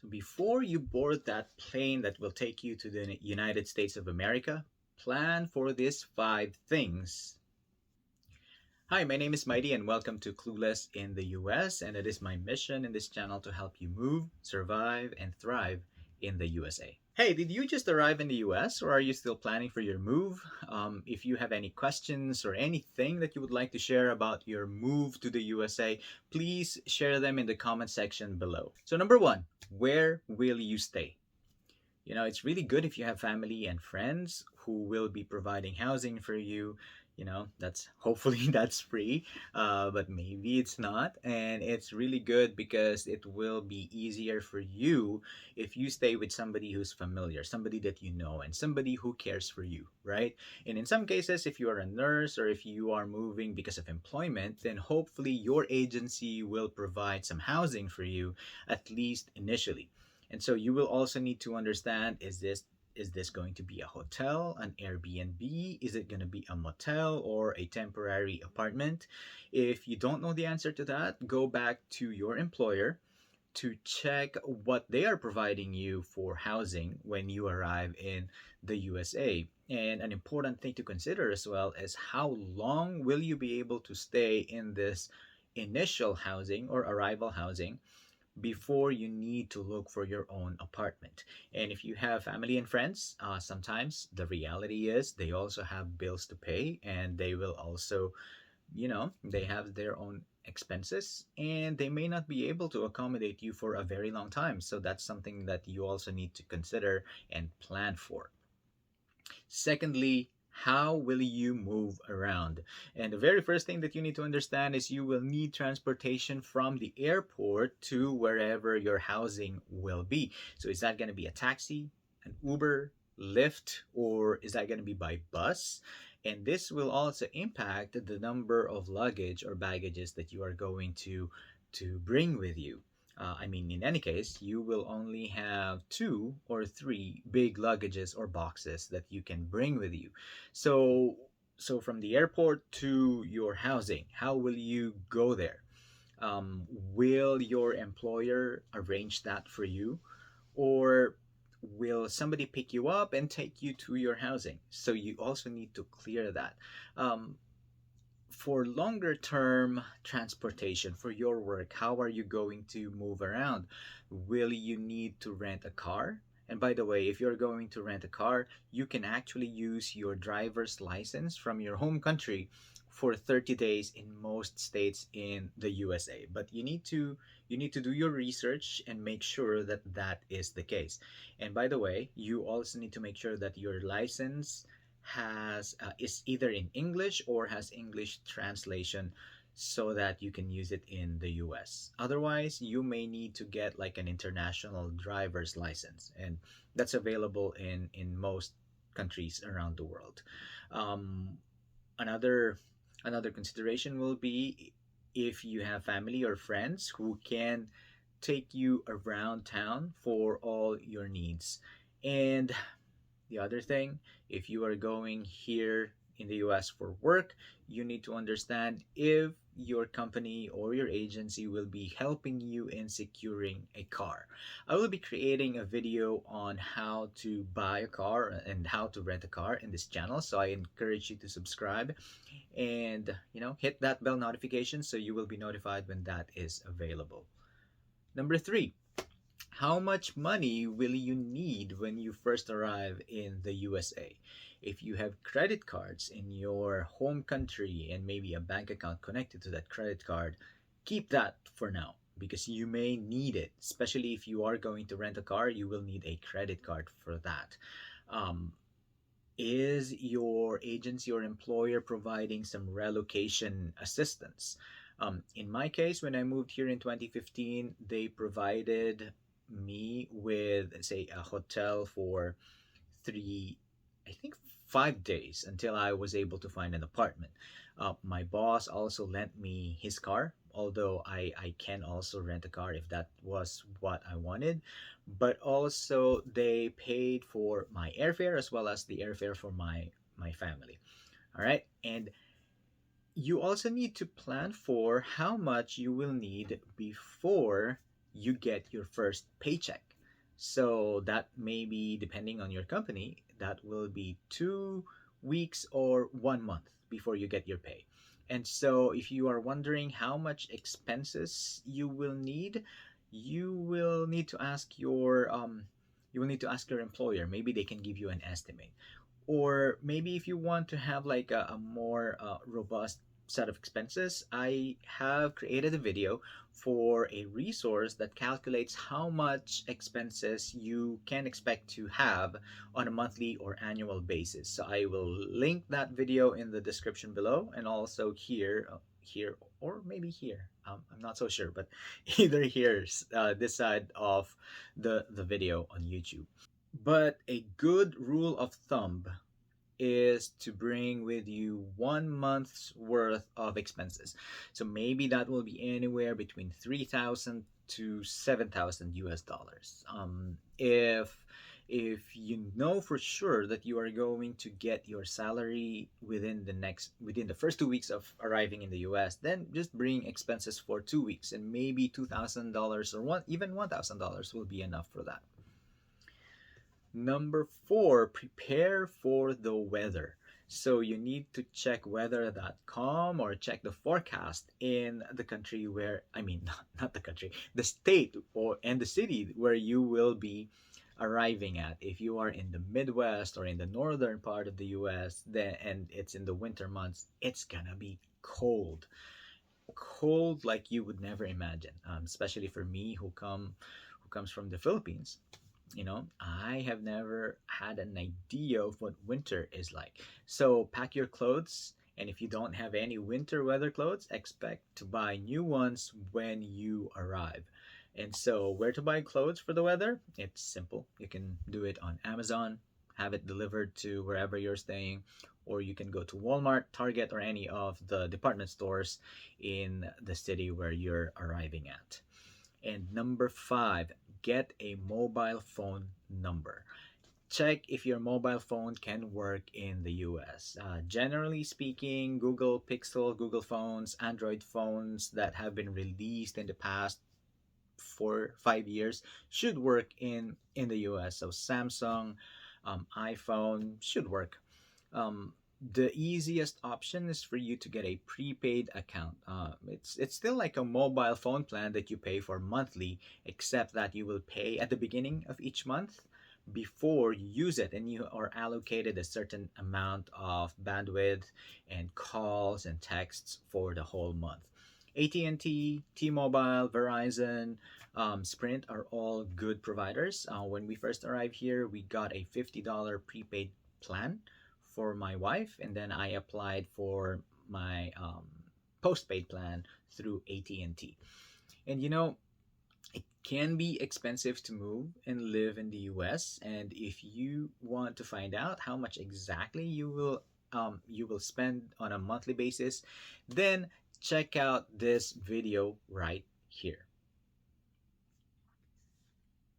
So before you board that plane that will take you to the United States of America, plan for these five things. Hi, my name is Mighty, and welcome to Clueless in the US. And it is my mission in this channel to help you move, survive, and thrive in the USA. Hey, did you just arrive in the US or are you still planning for your move? If you have any questions or anything that you would like to share about your move to the USA, please share them in the comment section below. So, number one, where will you stay? It's really good if you have family and friends who will be providing housing for you. That's hopefully that's free, but maybe it's not. And it's really good because it will be easier for you if you stay with somebody who's familiar, somebody that you know, and somebody who cares for you, right? And in some cases, if you are a nurse or if you are moving because of employment, then hopefully your agency will provide some housing for you, at least initially. And so you will also need to understand, is this going to be a hotel, an Airbnb? Is it going to be a motel or a temporary apartment? If you don't know the answer to that, go back to your employer to check what they are providing you for housing when you arrive in the USA. And an important thing to consider as well is how long will you be able to stay in this initial housing or arrival housing before you need to look for your own apartment. And if you have family and friends, sometimes the reality is they also have bills to pay and they will also, they have their own expenses and they may not be able to accommodate you for a very long time. So that's something that you also need to consider and plan for. Secondly, how will you move around? And the very first thing that you need to understand is you will need transportation from the airport to wherever your housing will be. So, is that going to be a taxi, an Uber, Lyft, or is that going to be by bus? And this will also impact the number of luggage or baggages that you are going to bring with you. In any case, you will only have two or three big luggages or boxes that you can bring with you. So, so from the airport to your housing, how will you go there? Will your employer arrange that for you, or will somebody pick you up and take you to your housing? So you also need to clear that. Um, for longer term transportation for your work, how are you going to move around? Will you need to rent a car? And by the way, if you're going to rent a car, you can actually use your driver's license from your home country for 30 days in most states in the USA. But you need to do your research and make sure that that is the case. And by the way, you also need to make sure that your license has is either in English or has English translation so that you can use it in the US. Otherwise, you may need to get like an international driver's license, and that's available in most countries around the world. Um, another another consideration will be if you have family or friends who can take you around town for all your needs. And the other thing, if you are going here in the US for work, you need to understand if your company or your agency will be helping you in securing a car. I will be creating a video on how to buy a car and how to rent a car in this channel, so I encourage you to subscribe and hit that bell notification so you will be notified when that is available. Number 3, how much money will you need when you first arrive in the USA? If you have credit cards in your home country and maybe a bank account connected to that credit card, keep that for now because you may need it. Especially if you are going to rent a car, you will need a credit card for that. Um, is your agency or employer providing some relocation assistance? In my case, when I moved here in 2015, they provided me with, say, a hotel for three, I think 5 days until I was able to find an apartment. My boss also lent me his car, although I can also rent a car if that was what I wanted. But also, they paid for my airfare as well as the airfare for my family. All right. And you also need to plan for how much you will need before you get your first paycheck. So that may be, depending on your company, that will be 2 weeks or 1 month before you get your pay. And so if you are wondering how much expenses you will need, you will need to ask your employer. Maybe they can give you an estimate. Or maybe if you want to have like a more robust set of expenses, I have created a video for a resource that calculates how much expenses you can expect to have on a monthly or annual basis. So I will link that video in the description below, and also here, or maybe here. I'm not so sure, but either here, this side of the video on YouTube. But a good rule of thumb is to bring with you 1 month's worth of expenses. So maybe that will be anywhere between 3,000 to 7,000 US dollars. If you know for sure that you are going to get your salary within the first 2 weeks of arriving in the US, then just bring expenses for 2 weeks, and maybe $2,000 or even $1,000 will be enough for that. Number four, prepare for the weather. So you need to check weather.com or check the forecast in the country where, I mean, not the country, the state and the city where you will be arriving at. If you are in the Midwest or in the northern part of the US, then and it's in the winter months, it's gonna be cold. Cold like you would never imagine. Especially for me who comes from the Philippines. I have never had an idea of what winter is like. So pack your clothes, and if you don't have any winter weather clothes, expect to buy new ones when you arrive. And so, where to buy clothes for the weather? It's simple. You can do it on Amazon, have it delivered to wherever you're staying, or you can go to Walmart, Target, or any of the department stores in the city where you're arriving at. And number five, get a mobile phone number. Check if your mobile phone can work in the US. Generally speaking, Google Pixel, Google phones, Android phones that have been released in the past 4 5 years should work in the US. So Samsung, iPhone should work. The easiest option is for you to get a prepaid account. It's still like a mobile phone plan that you pay for monthly, except that you will pay at the beginning of each month before you use it, and you are allocated a certain amount of bandwidth and calls and texts for the whole month. AT&T, T-Mobile, Verizon, Sprint are all good providers. When we first arrived here, we got a $50 prepaid plan for my wife, and then I applied for my postpaid plan through AT&T. And it can be expensive to move and live in the US, and if you want to find out how much exactly you will spend on a monthly basis, then check out this video right here.